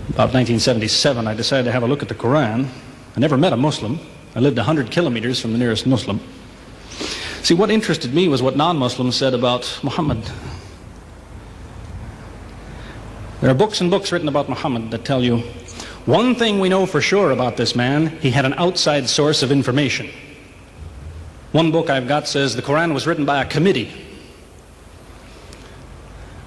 About 1977, I decided to have a look at the Quran. I never met a Muslim. I lived 100 kilometers from the nearest Muslim. See, what interested me was what non-Muslims said about Muhammad. There are books and books written about Muhammad that tell you, one thing we know for sure about this man, he had an outside source of information. One book I've got says the Quran was written by a committee,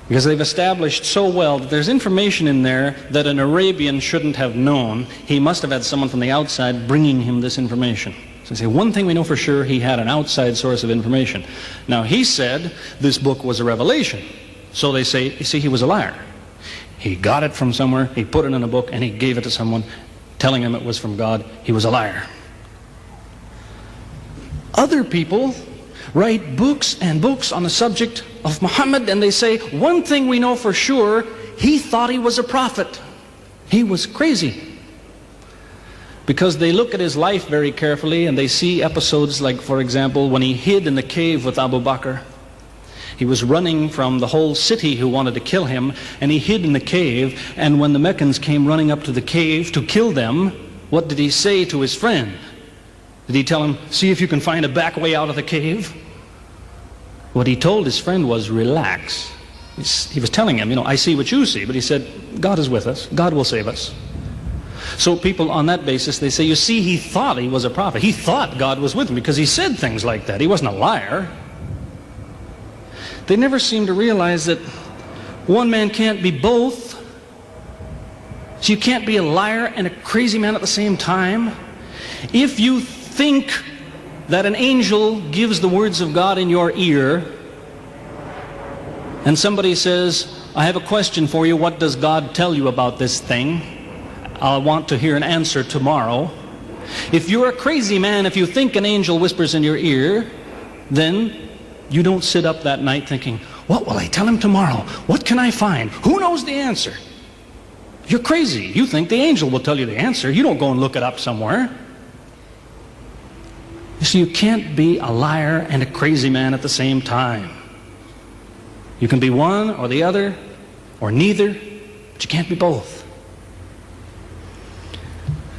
because they've established so well that there's information in there that an Arabian shouldn't have known. He must have had someone from the outside bringing him this information. So they say, one thing we know for sure, he had an outside source of information. Now, he said this book was a revelation. So they say, you see, he was a liar. He got it from somewhere, he put it in a book, and he gave it to someone, telling him it was from God. He was a liar. Other people write books and books on the subject of Muhammad, and they say, one thing we know for sure, he thought he was a prophet. He was crazy. Because they look at his life very carefully, and they see episodes like, for example, when he hid in the cave with Abu Bakr. He was running from the whole city who wanted to kill him, and he hid in the cave, and when the Meccans came running up to the cave to kill them, what did he say to his friend? Did he tell him, see if you can find a back way out of the cave? What he told his friend was, relax. He was telling him, you know, I see what you see, but he said, God is with us, God will save us. So people on that basis, they say, you see, he thought he was a prophet. He thought God was with him because he said things like that. He wasn't a liar. They never seem to realize that one man can't be both. So you can't be a liar and a crazy man at the same time. If you think that an angel gives the words of God in your ear, and somebody says, I have a question for you, what does God tell you about this thing? I want to hear an answer tomorrow. If you're a crazy man, if you think an angel whispers in your ear, then you don't sit up that night thinking, what will I tell him tomorrow? What can I find? Who knows the answer? You're crazy. You think the angel will tell you the answer. You don't go and look it up somewhere. You see, you can't be a liar and a crazy man at the same time. You can be one or the other, or neither, but you can't be both.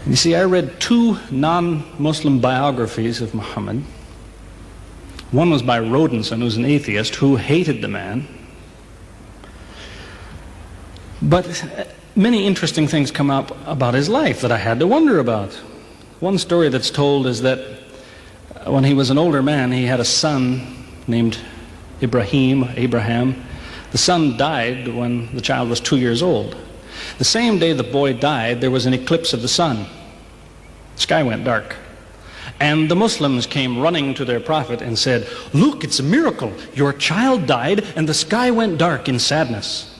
You see, I read two non-Muslim biographies of Muhammad. One was by Rodenson, who's an atheist, who hated the man. But many interesting things come up about his life that I had to wonder about. One story that's told is that when he was an older man, he had a son named Abraham. The son died when the child was 2 years old. The same day the boy died, there was an eclipse of the sun. The sky went dark. And the Muslims came running to their prophet and said, look, it's a miracle. Your child died and the sky went dark in sadness.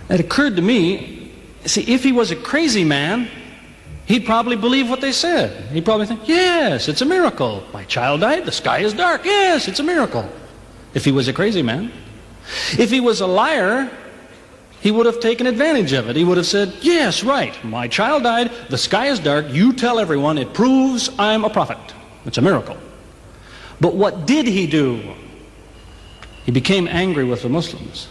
It occurred to me, see, if he was a crazy man, he'd probably believe what they said. He'd probably think, yes, it's a miracle. My child died, the sky is dark. Yes, it's a miracle. If he was a crazy man. If he was a liar, he would have taken advantage of it. He would have said, yes, right, my child died, the sky is dark, you tell everyone, it proves I'm a prophet. It's a miracle. But what did he do? He became angry with the Muslims.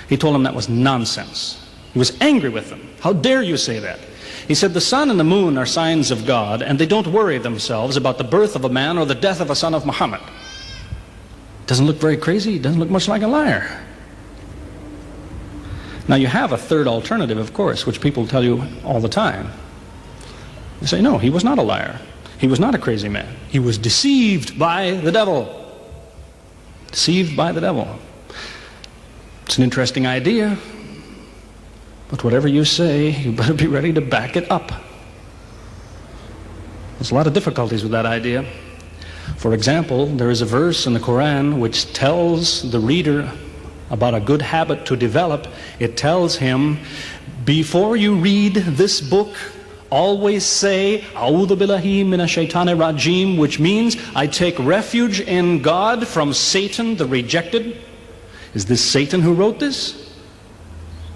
He told them that was nonsense. He was angry with them. How dare you say that? He said the sun and the moon are signs of God, and they don't worry themselves about the birth of a man or the death of a son of Muhammad. Doesn't look very crazy, doesn't look much like a liar. Now you have a third alternative, of course, which people tell you all the time. They say, no, he was not a liar. He was not a crazy man. He was deceived by the devil. Deceived by the devil. It's an interesting idea, but whatever you say, you better be ready to back it up. There's a lot of difficulties with that idea. For example, there is a verse in the Quran which tells the reader about a good habit to develop. It tells him, before you read this book, always say, A'udhu billahi minash shaitani rajim, which means, I take refuge in God from Satan the rejected. Is this Satan who wrote this?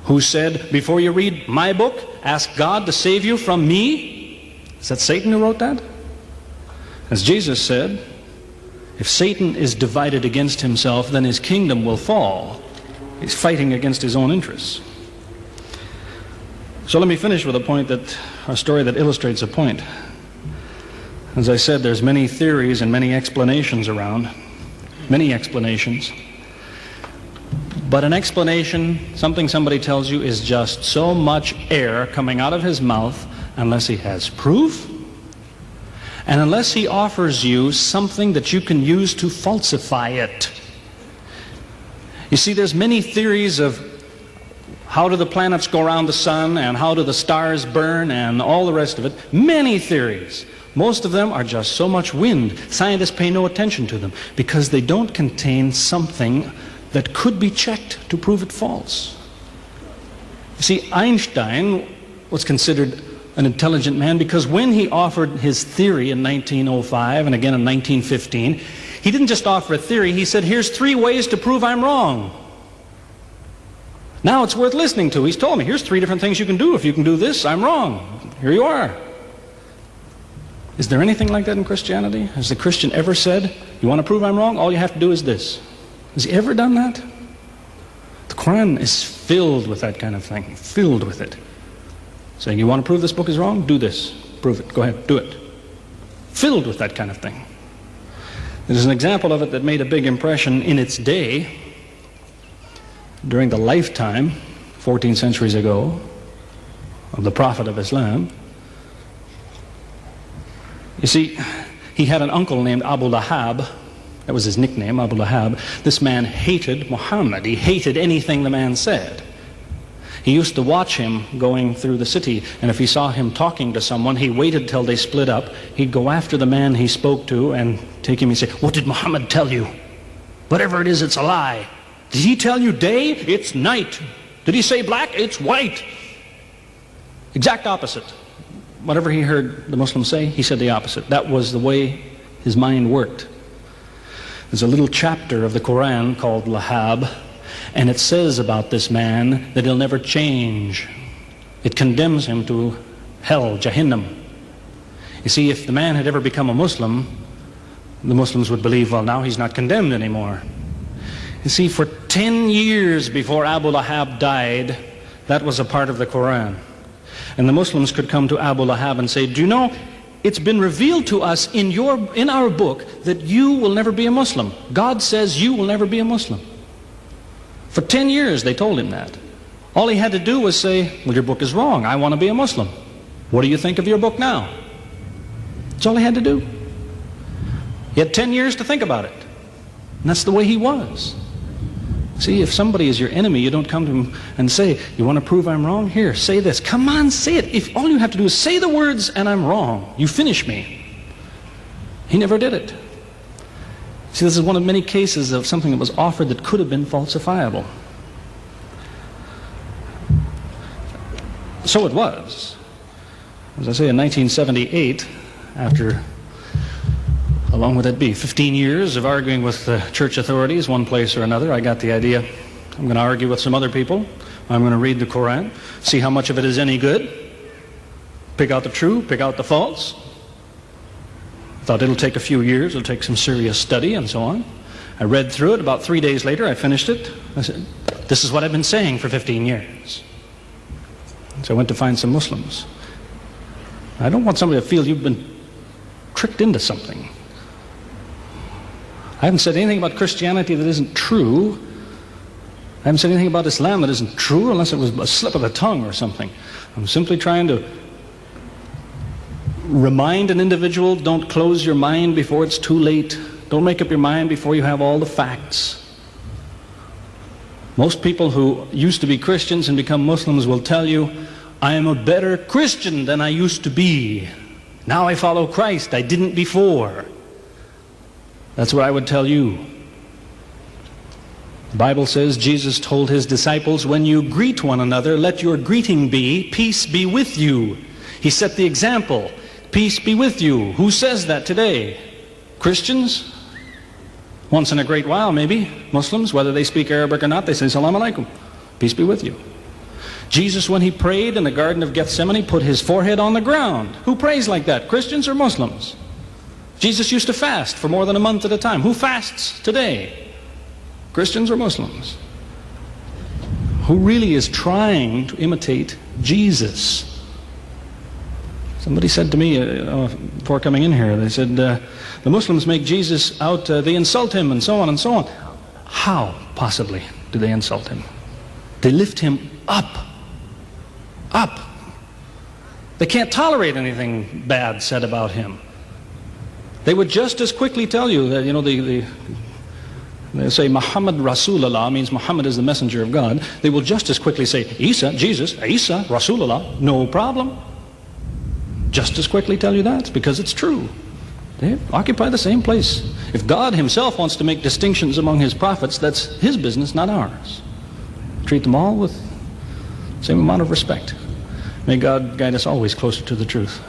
Who said, before you read my book, ask God to save you from me? Is that Satan who wrote that? As Jesus said, if Satan is divided against himself, then his kingdom will fall. He's fighting against his own interests. So let me finish with a story that illustrates a point. As I said, there's many theories and many explanations around, many explanations. But an explanation, something somebody tells you, is just so much air coming out of his mouth unless he has proof and unless he offers you something that you can use to falsify it. You see, there's many theories of how do the planets go around the sun and how do the stars burn and all the rest of it. Many theories. Most of them are just so much wind. Scientists pay no attention to them because they don't contain something that could be checked to prove it false. You see, Einstein was considered an intelligent man because when he offered his theory in 1905 and again in 1915, he didn't just offer a theory, he said, here's 3 ways to prove I'm wrong. Now it's worth listening to. He's told me, here's 3 different things you can do. If you can do this, I'm wrong. Here you are. Is there anything like that in Christianity? Has the Christian ever said, you want to prove I'm wrong? All you have to do is this. Has he ever done that? The Quran is filled with that kind of thing, filled with it. Saying, you want to prove this book is wrong? Do this. Prove it. Go ahead. Do it. Filled with that kind of thing. There's an example of it that made a big impression in its day, during the lifetime, 14 centuries ago, of the Prophet of Islam. You see, he had an uncle named Abu Lahab. That was his nickname, Abu Lahab. This man hated Muhammad. He hated anything the man said. He used to watch him going through the city, and if he saw him talking to someone, he waited till they split up. He'd go after the man he spoke to and take him and say, what did Muhammad tell you? Whatever it is, it's a lie. Did he tell you day? It's night. Did he say black? It's white. Exact opposite. Whatever he heard the Muslims say, he said the opposite. That was the way his mind worked. There's a little chapter of the Quran called Lahab, and it says about this man that he'll never change. It condemns him to hell, Jahannam. You see, if the man had ever become a Muslim, the Muslims would believe, well, now he's not condemned anymore. You see, for 10 years before Abu Lahab died, that was a part of the Quran. And the Muslims could come to Abu Lahab and say, do you know, it's been revealed to us in our book that you will never be a Muslim. God says you will never be a Muslim. For 10 years they told him that. All he had to do was say, well, your book is wrong. I want to be a Muslim. What do you think of your book now? That's all he had to do. He had 10 years to think about it. And that's the way he was. See, if somebody is your enemy, you don't come to him and say, you want to prove I'm wrong? Here, say this. Come on, say it. If all you have to do is say the words and I'm wrong, you finish me. He never did it. See, this is one of many cases of something that was offered that could have been falsifiable. So it was. As I say, in 1978, after, how long would that be? 15 years of arguing with the church authorities, one place or another, I got the idea. I'm going to argue with some other people. I'm going to read the Quran, see how much of it is any good, pick out the true, pick out the false. Thought it'll take a few years, it'll take some serious study and so on. I read through it. About 3 days later, I finished it. I said, this is what I've been saying for 15 years. So I went to find some Muslims. I don't want somebody to feel you've been tricked into something. I haven't said anything about Christianity that isn't true. I haven't said anything about Islam that isn't true, unless it was a slip of the tongue or something. I'm simply trying to remind an individual, don't close your mind before it's too late. Don't make up your mind before you have all the facts. Most people who used to be Christians and become Muslims will tell you, I am a better Christian than I used to be. Now I follow Christ. I didn't before. That's what I would tell you. The Bible says Jesus told his disciples, when you greet one another, let your greeting be, peace be with you. He set the example. Peace be with you. Who says that today? Christians? Once in a great while, maybe. Muslims, whether they speak Arabic or not, they say, Salaam alaikum. Peace be with you. Jesus, when he prayed in the Garden of Gethsemane, put his forehead on the ground. Who prays like that? Christians or Muslims? Jesus used to fast for more than a month at a time. Who fasts today? Christians or Muslims? who really is trying to imitate Jesus. Somebody said to me before coming in here, they said, the Muslims make Jesus out, they insult him and so on and so on. How, possibly, do they insult him? They lift him up. Up. They can't tolerate anything bad said about him. They would just as quickly tell you that, you know, they say Muhammad Rasulullah means Muhammad is the messenger of God. They will just as quickly say Isa, Jesus, Isa, Rasulullah, no problem. Just as quickly tell you that, because it's true. They occupy the same place. If God himself wants to make distinctions among his prophets, that's his business, not ours. Treat them all with the same amount of respect. May God guide us always closer to the truth.